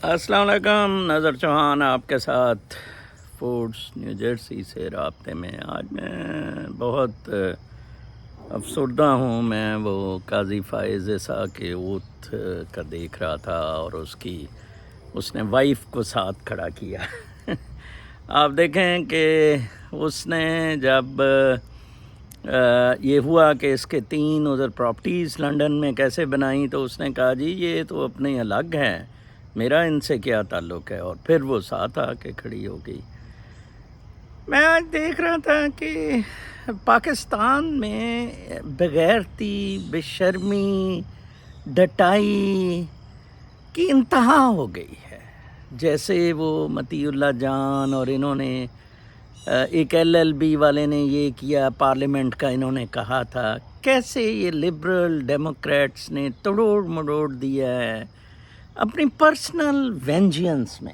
السلام علیکم، نظر چوہان آپ کے ساتھ فوڈس نیو جرسی سے رابطے میں۔ آج میں بہت افسردہ ہوں۔ میں وہ قاضی فائز عیسیٰ کے اوتھ کا دیکھ رہا تھا اور اس نے وائف کو ساتھ کھڑا کیا۔ آپ دیکھیں کہ اس نے جب یہ ہوا کہ اس کے 3 ادھر پراپرٹیز لنڈن میں کیسے بنائیں، تو اس نے کہا جی یہ تو اپنے الگ ہیں، میرا ان سے کیا تعلق ہے، اور پھر وہ ساتھ آ کے کھڑی ہو گئی۔ میں آج دیکھ رہا تھا کہ پاکستان میں بغیرتی، بے شرمی، ڈٹائی کی انتہا ہو گئی ہے۔ جیسے وہ مطیع اللہ جان اور انہوں نے ایک LLB والے نے یہ کیا، پارلیمنٹ کا انہوں نے کہا تھا، کیسے یہ لبرل ڈیموکریٹس نے توڑ مڑوڑ دیا ہے اپنی پرسنل وینجنس میں،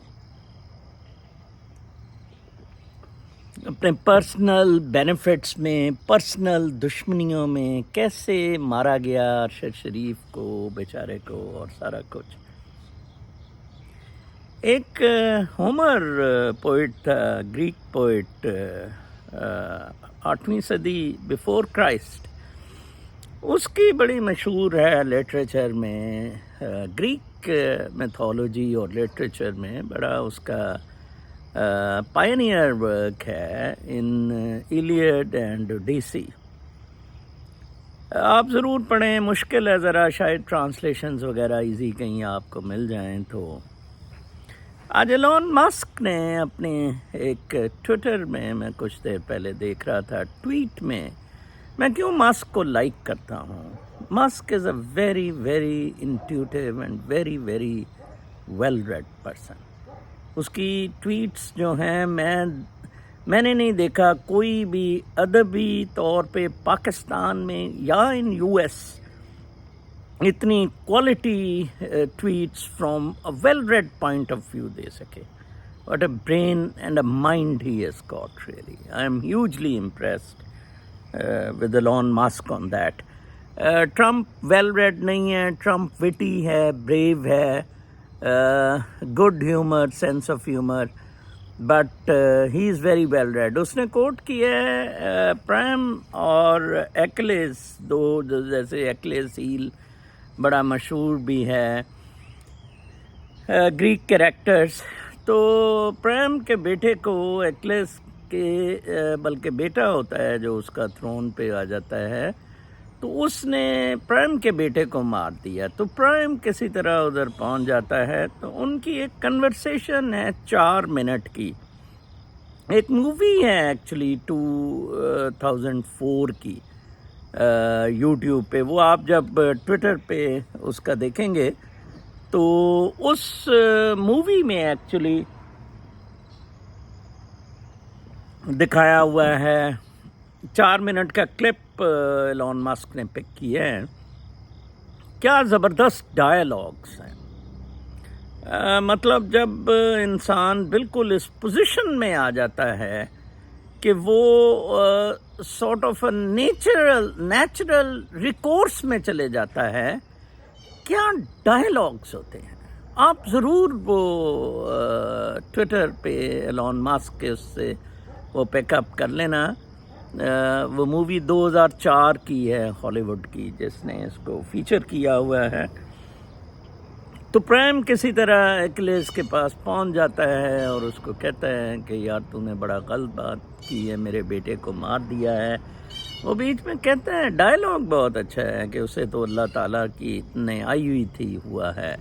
اپنے پرسنل بینیفٹس میں، پرسنل دشمنیوں میں کیسے مارا گیا ارشد شریف کو بیچارے کو اور سارا کچھ۔ ایک ہومر پوئٹ تھا، گریک پوئٹ، 8ویں صدی بیفور کرائسٹ، اس کی بڑی مشہور ہے لٹریچر میں، گریک میتھولوجی اور لٹریچر میں بڑا اس کا پائنیئر ورک ہے، ان ایلیڈ اینڈ اوڈیسی۔ آپ ضرور پڑھیں، مشکل ہے ذرا، شاید ٹرانسلیشنز وغیرہ ایزی کہیں آپ کو مل جائیں۔ تو آج ایلون مسک نے اپنے ایک ٹویٹر میں کچھ دیر پہلے دیکھ رہا تھا، ٹویٹ میں کیوں مسک کو لائک کرتا ہوں۔ Musk is a very very intuitive and very very well read person. اس کی ٹویٹس جو ہیں، میں نے نہیں دیکھا کوئی بھی ادبی طور پہ پاکستان میں یا ان US اتنی quality tweets from a well read point of view دے سکے۔ What a brain and a mind he has got, really I am hugely impressed with Elon Musk on that. Trump well read نہیں ہے، Trump witty ہے، brave ہے، good humour, sense of humour, but he is very well read. اس نے quote کیا ہے prime اور eclairs, دو جیسے ایکلیز ہیل بڑا مشہور بھی ہے، گریک کریکٹرز۔ تو پرائم کے بیٹے کو ایکلیز کے بلکہ بیٹا ہوتا ہے جو اس کا تھرون پہ آ جاتا ہے، تو اس نے پرائم کے بیٹے کو مار دیا، تو پرائم کسی طرح ادھر پہنچ جاتا ہے۔ تو ان کی ایک کنورسیشن ہے 4 منٹ کی، ایک مووی ہے ایکچولی 2004 کی یوٹیوب پہ، وہ آپ جب ٹویٹر پہ اس کا دیکھیں گے تو اس مووی میں ایکچولی دکھایا ہوا ہے، 4 منٹ کا کلپ ایلون مسک نے پک کیا ہے۔ کیا زبردست ڈائلاگس ہیں، مطلب جب انسان بالکل اس پوزیشن میں آ جاتا ہے کہ وہ sort of a natural recourse میں چلے جاتا ہے، کیا ڈائلاگس ہوتے ہیں۔ آپ ضرور وہ ٹویٹر پہ ایلون مسک کے اس سے وہ پک اپ کر لینا۔ وہ مووی 2004 کی ہے، ہالی ووڈ کی، جس نے اس کو فیچر کیا ہوا ہے۔ تو پرائم کسی طرح ایکلیز کے پاس پہنچ جاتا ہے اور اس کو کہتا ہے کہ یار تو نے بڑا غلط بات کی ہے، میرے بیٹے کو مار دیا ہے۔ وہ بیچ میں کہتا ہے، ڈائلاگ بہت اچھا ہے کہ اسے تو اللہ تعالیٰ کی نے آئی ہوئی تھی ہوا ہے،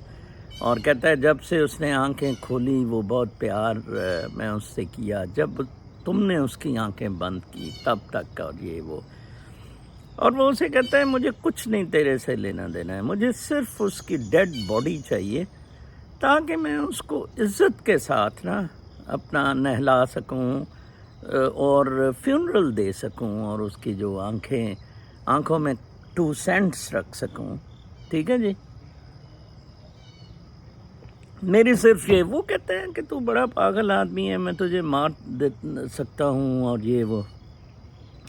اور کہتا ہے جب سے اس نے آنکھیں کھولی وہ بہت پیار میں اس سے کیا، جب تم نے اس کی آنکھیں بند کی تب تک، اور یہ وہ، اور وہ اسے کہتا ہے مجھے کچھ نہیں تیرے سے لینا دینا ہے، مجھے صرف اس کی ڈیڈ باڈی چاہیے تاکہ میں اس کو عزت کے ساتھ نا اپنا نہلا سکوں اور فیونرل دے سکوں، اور اس کی جو آنکھوں میں 2 سینٹس رکھ سکوں۔ ٹھیک ہے جی، میری صرف یہ، وہ کہتے ہیں کہ تو بڑا پاگل آدمی ہے، میں تجھے مار سکتا ہوں، اور یہ وہ۔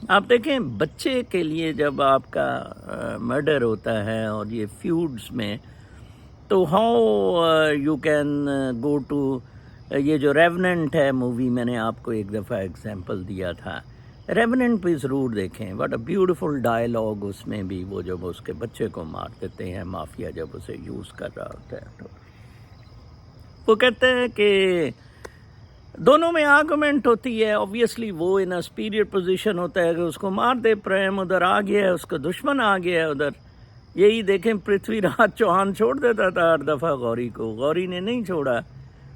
آپ دیکھیں بچے کے لیے جب آپ کا مرڈر ہوتا ہے اور یہ فیوڈز میں، تو how you can go to یہ جو ریوننٹ ہے مووی، میں نے آپ کو ایک دفعہ ایگزامپل دیا تھا، ریوننٹ بھی ضرور دیکھیں. واٹ اے بیوٹیفل ڈائلاگ اس میں بھی، وہ جب اس کے بچے کو مار دیتے ہیں مافیا جب اسے یوز کر رہا ہوتا ہے، تو وہ کہتے ہیں کہ دونوں میں آرگومنٹ ہوتی ہے. آبویسلی وہ ان اے سپیریئر پوزیشن ہوتا ہے کہ اس کو مار دے، پریم ادھر آ گیا ہے، اس کا دشمن آ گیا ہے ادھر. یہی دیکھیں پرتھوی راج چوہان چھوڑ دیتا تھا ہر دفعہ غوری کو، غوری نے نہیں چھوڑا.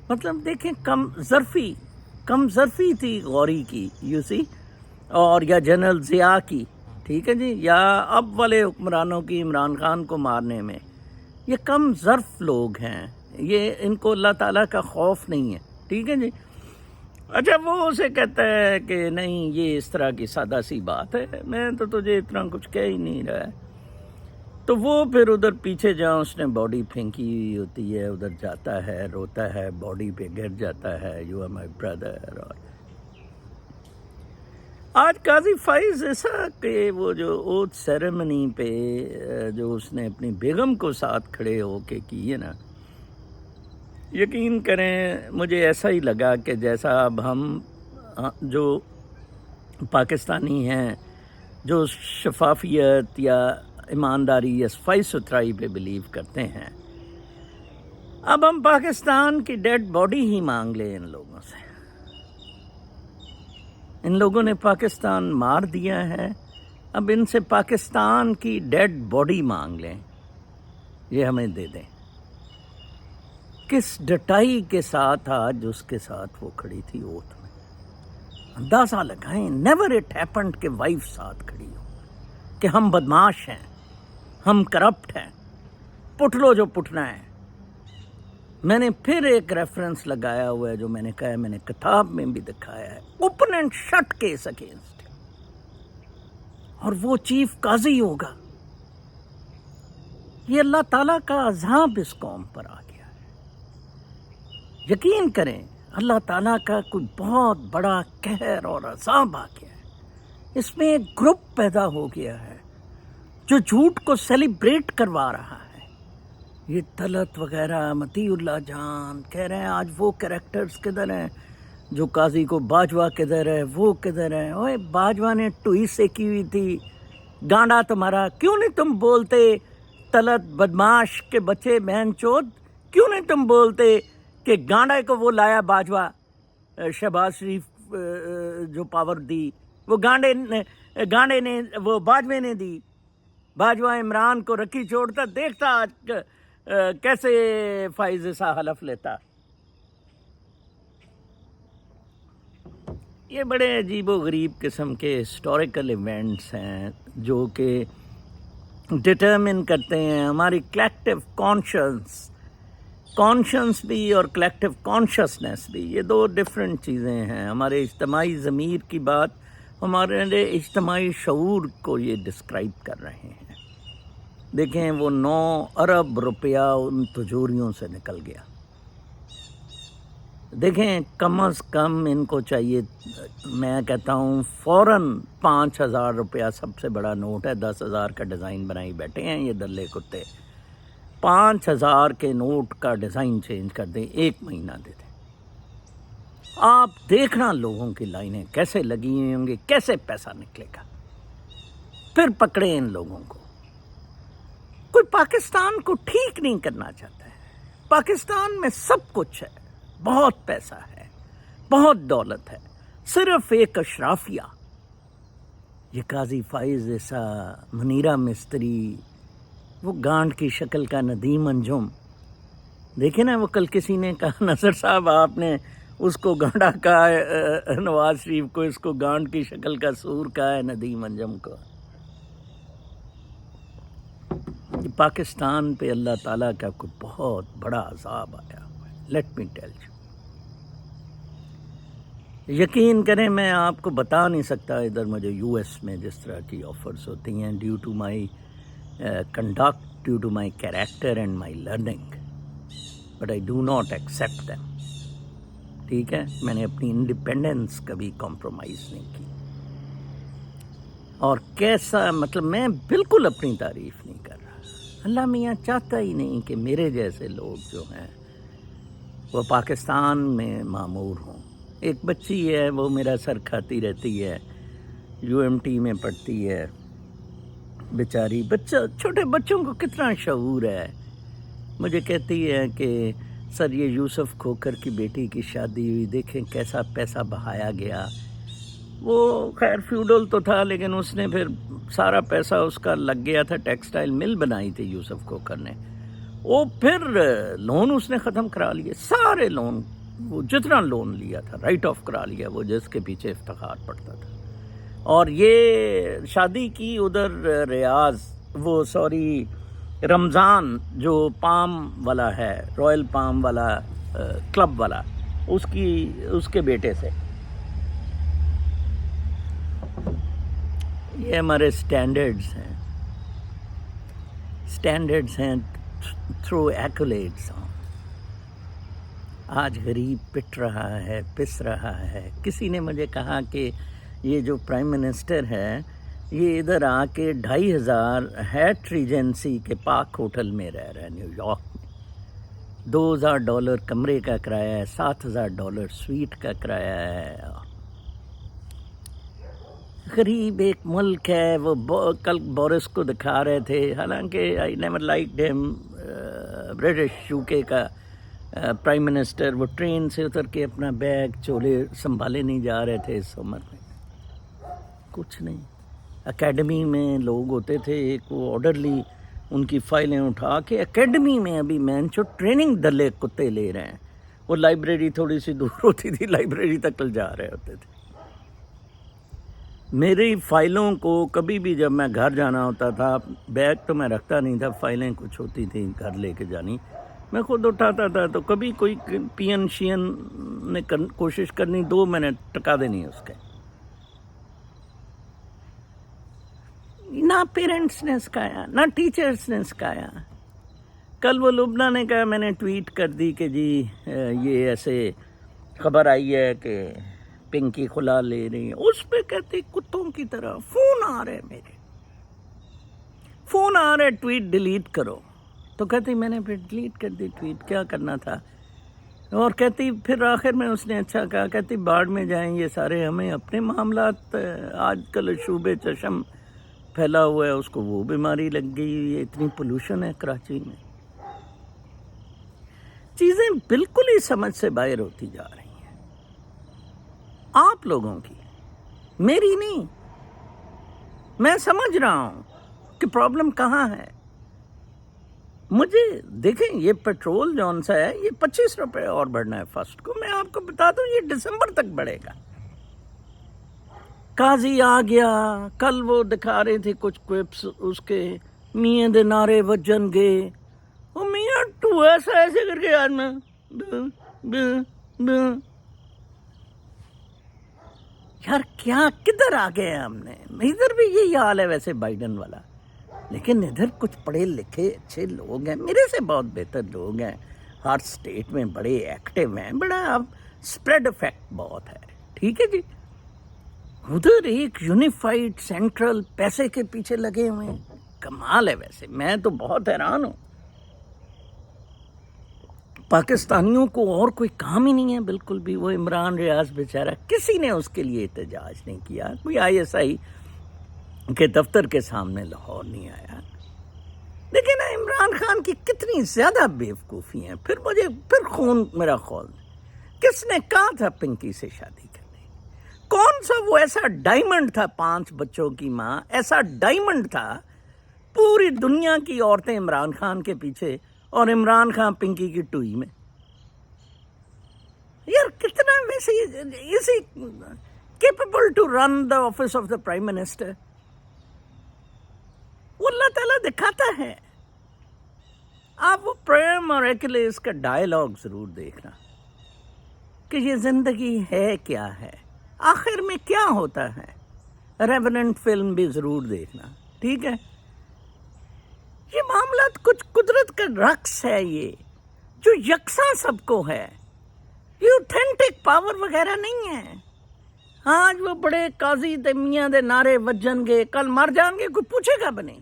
مطلب دیکھیں کم ظرفی تھی غوری کی، یو سی، اور یا جنرل ضیاء کی، ٹھیک ہے جی، یا اب والے حکمرانوں کی عمران خان کو مارنے میں. یہ کم ظرف لوگ ہیں، یہ ان کو اللہ تعالیٰ کا خوف نہیں ہے، ٹھیک ہے جی. اچھا وہ اسے کہتا ہے کہ نہیں یہ اس طرح کی سادہ سی بات ہے، میں تو تجھے اتنا کچھ کہہ ہی نہیں رہا ہے. تو وہ پھر ادھر پیچھے جہاں اس نے باڈی پھینکی ہوتی ہے ادھر جاتا ہے، روتا ہے، باڈی پہ گر جاتا ہے، یو آر مائی بردر. اور آج قاضی فائز ایسا کہ وہ جو اوتھ سیریمنی پہ جو اس نے اپنی بیگم کو ساتھ کھڑے ہو کے کی ہے نا، یقین کریں مجھے ایسا ہی لگا کہ جیسا اب ہم جو پاکستانی ہیں جو شفافیت یا ایمانداری یا صفائی ستھرائی پہ بلیو کرتے ہیں، اب ہم پاکستان کی ڈیڈ باڈی ہی مانگ لیں ان لوگوں سے. ان لوگوں نے پاکستان مار دیا ہے، اب ان سے پاکستان کی ڈیڈ باڈی مانگ لیں، یہ ہمیں دے دیں. کس ڈٹائی کے ساتھ آج اس کے ساتھ وہ کھڑی تھی اوتھ میں. اندازہ لگائیں، نیور اٹ ہیپنڈ کہ وائف ساتھ کھڑی ہو، کہ ہم بدماش ہیں، ہم کرپٹ ہیں، پٹ لو جو پٹنا ہے. میں نے پھر ایک ریفرنس لگایا ہوا ہے جو میں نے کہا ہے، میں نے کتاب میں بھی دکھایا ہے، open and shut case against, اور وہ چیف قاضی ہوگا. یہ اللہ تعالیٰ کا عذاب اس قوم پر آ گیا ہے. یقین کریں اللہ تعالیٰ کا کوئی بہت بڑا قہر اور عذاب آ گیا ہے. اس میں ایک گروپ پیدا ہو گیا ہے جو جھوٹ کو سیلیبریٹ کروا رہا ہے. یہ طلعت وغیرہ، مطیع اللہ جان کہہ رہے ہیں آج وہ کریکٹرز کدھر ہیں، جو قاضی کو باجوہ کدھر ہے، وہ کدھر ہے. اوے باجوہ نے ٹوئی سے کی ہوئی تھی، گانڈا تمہارا. کیوں نہیں تم بولتے طلعت بدماش کے بچے بہن چود، کیوں نہیں تم بولتے کہ گانڈا کو وہ لایا باجوہ، شہباز شریف جو پاور دی وہ گانڈے نے وہ باجوے نے دی. باجوہ عمران کو رکھی چھوڑتا، دیکھتا آج کیسے فائز سا حلف لیتا. یہ بڑے عجیب و غریب قسم کے ہسٹوریکل ایونٹس ہیں جو کہ ڈٹرمن کرتے ہیں ہماری کلیکٹیو کانشنس بھی اور کلیکٹیو کانشسنس بھی. یہ دو ڈفرینٹ چیزیں ہیں. ہمارے اجتماعی ضمیر کی بات، ہمارے اجتماعی شعور کو یہ ڈسکرائب کر رہے ہیں. دیکھیں وہ 9 ارب روپیہ ان تجوریوں سے نکل گیا. دیکھیں کم از کم ان کو چاہیے، میں کہتا ہوں فوراً 5,000 روپیہ سب سے بڑا نوٹ ہے، 10,000 کا ڈیزائن بنائی بیٹھے ہیں یہ دلے کتے. 5,000 کے نوٹ کا ڈیزائن چینج کر دیں، 1 مہینہ دے دیں. آپ دیکھنا لوگوں کی لائنیں کیسے لگی ہوئی ہوں گی، کیسے پیسہ نکلے گا. پھر پکڑے ان لوگوں کو. کوئی پاکستان کو ٹھیک نہیں کرنا چاہتا ہے. پاکستان میں سب کچھ ہے، بہت پیسہ ہے، بہت دولت ہے، صرف ایک اشرافیہ. یہ قاضی فائز ایسا، منیرہ مستری، وہ گانڈ کی شکل کا ندیم انجم. دیکھیں نا وہ کل کسی نے کہا نصر صاحب آپ نے اس کو گانڈا کہا ہے، نواز شریف کو اس کو گانڈ کی شکل کا سور کہا ہے ندیم انجم کو. پاکستان پہ اللہ تعالیٰ کا کوئی بہت بڑا عذاب آیا ہوا ہے. Let me tell you. یقین کریں میں آپ کو بتا نہیں سکتا. ادھر مجھے یو ایس میں جس طرح کی آفرز ہوتی ہیں due to my conduct, due to my character and my learning, but I do not accept them. ٹھیک ہے، میں نے اپنی انڈیپینڈنس کبھی کمپرومائز نہیں کی. اور کیسا مطلب میں بالکل اپنی تعریف نہیں کر رہا. اللہ میاں چاہتا ہی نہیں کہ میرے جیسے لوگ جو ہیں وہ پاکستان میں معمور ہوں. ایک بچی ہے وہ میرا سر کھاتی رہتی ہے, UMT میں پڑھتی ہے بیچاری. چھوٹے بچوں کو کتنا شعور ہے. مجھے کہتی ہے کہ سر یہ یوسف کھوکھر کی بیٹی کی شادی ہوئی, دیکھیں کیسا پیسہ بہایا گیا. وہ خیر فیوڈل تو تھا لیکن اس نے پھر سارا پیسہ اس کا لگ گیا تھا, ٹیکسٹائل مل بنائی تھی یوسف کھوکھر نے. وہ پھر لون اس نے ختم کرا لیے, سارے لون, وہ جتنا لون لیا تھا رائٹ آف کرا لیا, وہ جس کے پیچھے افتخار پڑتا تھا. اور یہ شادی کی ادھر ریاض, وہ سوری رمضان جو پام والا ہے, رائل پام والا کلب والا, اس کے بیٹے سے. یہ ہمارے سٹینڈرڈز ہیں تھرو ایکولیٹس. آج غریب پٹ رہا ہے, پس رہا ہے. کسی نے مجھے کہا کہ یہ جو پرائم منسٹر ہے یہ ادھر آ کے 2500 ہیٹ ریجنسی کے پاک ہوٹل میں رہ رہا ہے نیو یارک میں. $2000 کمرے کا کرایہ ہے, $7000 سویٹ کا کرایہ ہے. غریب ایک ملک ہے. وہ کل بورس کو دکھا رہے تھے, حالانکہ آئی نیور لائکڈ ہم, برٹش UK کا پرائم منسٹر. وہ ٹرین سے اتر کے اپنا بیگ چولے سنبھالے نہیں جا رہے تھے اس عمر میں. کچھ نہیں. اکیڈمی میں لوگ ہوتے تھے, ایک وہ آرڈرلی ان کی فائلیں اٹھا کے اکیڈمی میں ابھی مینچو ٹریننگ دلے کتے لے رہے ہیں. وہ لائبریری تھوڑی سی دور ہوتی تھی, لائبریری تک جا رہے ہوتے تھے. میری فائلوں کو کبھی بھی جب میں گھر جانا ہوتا تھا, بیگ تو میں رکھتا نہیں تھا, فائلیں کچھ ہوتی تھیں گھر لے کے جانی, میں خود اٹھاتا تھا. تو کبھی کوئی پین شین نے کوشش کرنی 2 منٹ ٹکا دینی اس کے. نہ پیرنٹس نے سکھایا, نہ ٹیچرس نے سکھایا. کل وہ لبنہ نے کہا, میں نے ٹویٹ کر دی کہ جی یہ ایسے خبر آئی ہے کہ پنکی خلا لے رہی ہیں. اس پہ کہتے کتوں کی طرح فون آ رہے, میرے فون آ رہے, ٹویٹ ڈیلیٹ کرو. تو کہتی میں نے پھر ڈیلیٹ کر دی ٹویٹ, کیا کرنا تھا. اور کہتی پھر آخر میں اس نے اچھا کہا, کہتی باڑ میں جائیں یہ سارے, ہمیں اپنے معاملات. آج کل شوبے چشم پھیلا ہوا ہے, اس کو وہ بیماری لگ گئی, اتنی پولوشن ہے کراچی میں. چیزیں بالکل ہی سمجھ سے باہر ہوتی جا رہی ہیں آپ لوگوں کی, میری نہیں. میں سمجھ رہا ہوں کہ پرابلم کہاں ہے. مجھے دیکھیں, یہ پیٹرول جون سا ہے یہ 25 روپے اور بڑھنا ہے فرسٹ کو. میں آپ کو بتا دوں یہ دسمبر تک بڑھے گا. قاضی آ گیا, کل وہ دکھا رہے تھے کچھ کلپس اس کے, میاں دے نعرے وجن گے. وہ میاں تو ایسے کر کے آدمی یار کیا کدھر آ گئے ہم نے. ادھر بھی یہی حال ہے ویسے بائیڈن والا, لیکن ادھر کچھ پڑھے لکھے اچھے لوگ ہیں, میرے سے بہت بہتر لوگ ہیں, ہر اسٹیٹ میں بڑے ایکٹیو ہیں, بڑا اب اسپریڈ افیکٹ بہت ہے. ٹھیک ہے جی, ادھر ایک یونیفائڈ سینٹرل پیسے کے پیچھے لگے ہوئے ہیں. کمال ہے ویسے, میں تو بہت حیران ہوں. پاکستانیوں کو اور کوئی کام ہی نہیں ہے بالکل بھی. وہ عمران ریاض بیچارہ, کسی نے اس کے لیے احتجاج نہیں کیا. کوئی ISI کے دفتر کے سامنے لاہور نہیں آیا. لیکن عمران خان کی کتنی زیادہ بیوقوفی ہیں. پھر خون میرا خول. کس نے کہا تھا پنکی سے شادی کرنے؟ کون سا وہ ایسا ڈائمنڈ تھا, 5 بچوں کی ماں, ایسا ڈائمنڈ تھا. پوری دنیا کی عورتیں عمران خان کے پیچھے, اور عمران خان پنکی کی ٹوئی میں. یار کتنا ویسے is he capable to run the office of the prime minister. وہ اللہ تعالیٰ دکھاتا ہے. آپ وہ پریم اور ایکلیس کا ڈائلاگ ضرور دیکھنا کہ یہ زندگی ہے کیا ہے, آخر میں کیا ہوتا ہے. ریوننٹ فلم بھی ضرور دیکھنا. ٹھیک ہے, یہ معاملات کچھ قدرت کا رقص ہے یہ, جو یکساں سب کو ہے. یہ اوتھینٹک پاور وغیرہ نہیں ہے. آج وہ بڑے قاضی تے میاں دے نعرے وجن گے, کل مر جان گے, کوئی پوچھے گا بنے.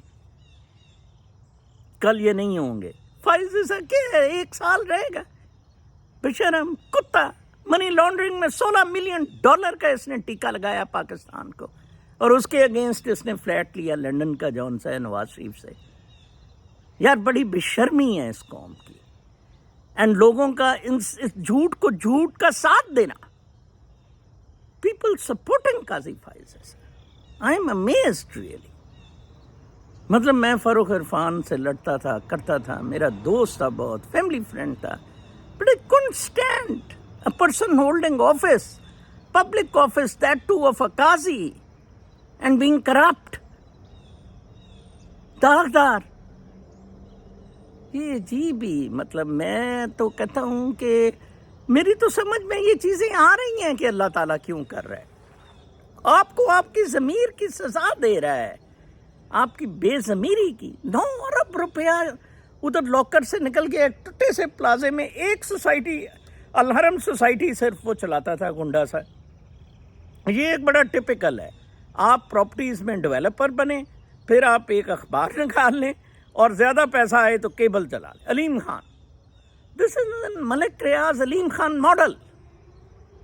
کل یہ نہیں ہوں گے. فائز ایسا کیا ہے, 1 سال رہے گا. بشرم کتا, منی لانڈرنگ میں $16 ملین کا اس نے ٹیکہ لگایا پاکستان کو, اور اس کے اگینسٹ اس نے فلیٹ لیا لنڈن کا جون سا نواز شریف سے. یار بڑی بے شرمی ہے اس قوم کی. اینڈ لوگوں کا اس جھوٹ کو جھوٹ کا ساتھ دینا. People supporting Qazi Faez. I am amazed really. مطلب میں فاروق عرفان سے لڑتا تھا, کرتا تھا, میرا دوست تھا, بہت فیملی فرینڈ تھا, but I couldn't stand a person holding office, public office, that too of a qazi, and being corrupt. داغدار. یہ عجیب ہی, مطلب میں تو کہتا ہوں کہ میری تو سمجھ میں یہ چیزیں آ رہی ہیں کہ اللہ تعالیٰ کیوں کر رہا ہے. آپ کو آپ کی ضمیر کی سزا دے رہا ہے, آپ کی بے ضمیری کی. 9 ارب روپیہ ادھر لاکر سے نکل کے ایک ٹوٹے سے پلازے میں ایک سوسائٹی, الحرم سوسائٹی صرف وہ چلاتا تھا گنڈا سا. یہ ایک بڑا ٹپیکل ہے. آپ پراپرٹیز میں ڈیولپر بنے, پھر آپ ایک اخبار نکال لیں, اور زیادہ پیسہ آئے تو کیبل چلا لیں. علیم خان, دس از ملک ریاض علیم خان ماڈل.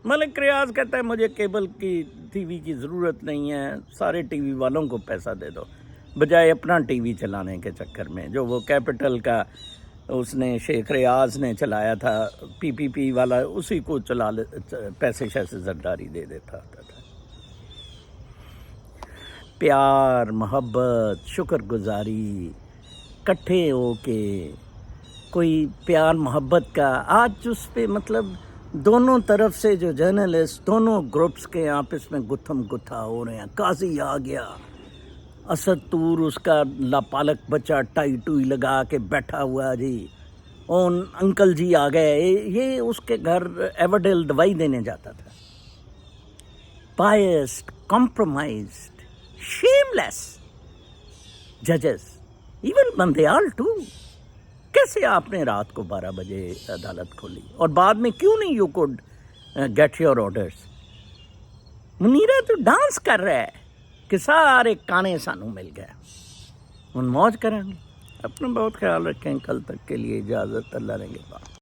ملک ریاض کہتا ہے مجھے کیبل کی ٹی وی کی ضرورت نہیں ہے, سارے ٹی وی والوں کو پیسہ دے دو, بجائے اپنا ٹی وی چلانے کے چکر میں. جو وہ کیپٹل کا اس نے شیخ ریاض نے چلایا تھا, پی پی پی والا, اسی کو چلا پیسے شیسے زرداری دے دیتا تھا. پیار, محبت, شکر گزاری, کٹھے ہو کے کوئی پیار محبت کا. آج اس پہ مطلب دونوں طرف سے جو جرنلسٹ دونوں گروپس کے آپس میں گتھم گتھا ہو رہے ہیں. قاضی آ گیا, اسد طور اس کا لاپالک بچہ ٹائی ٹوئی لگا کے بیٹھا ہوا جی, اور انکل جی آ گئے. یہ اس کے گھر ایورڈیل دوائی دینے جاتا تھا. biased, compromised, shameless judges, even Mandiyal too. کیسے آپ نے رات کو 12 بجے عدالت کھولی, اور بعد میں کیوں نہیں you could get your orders. Munira تو ڈانس کر رہا ہے کہ سارے کانے سانو مل گئے, ان موج کریں گے. اپنا بہت خیال رکھیں. کل تک کے لیے اجازت, اللہ رنگے بات.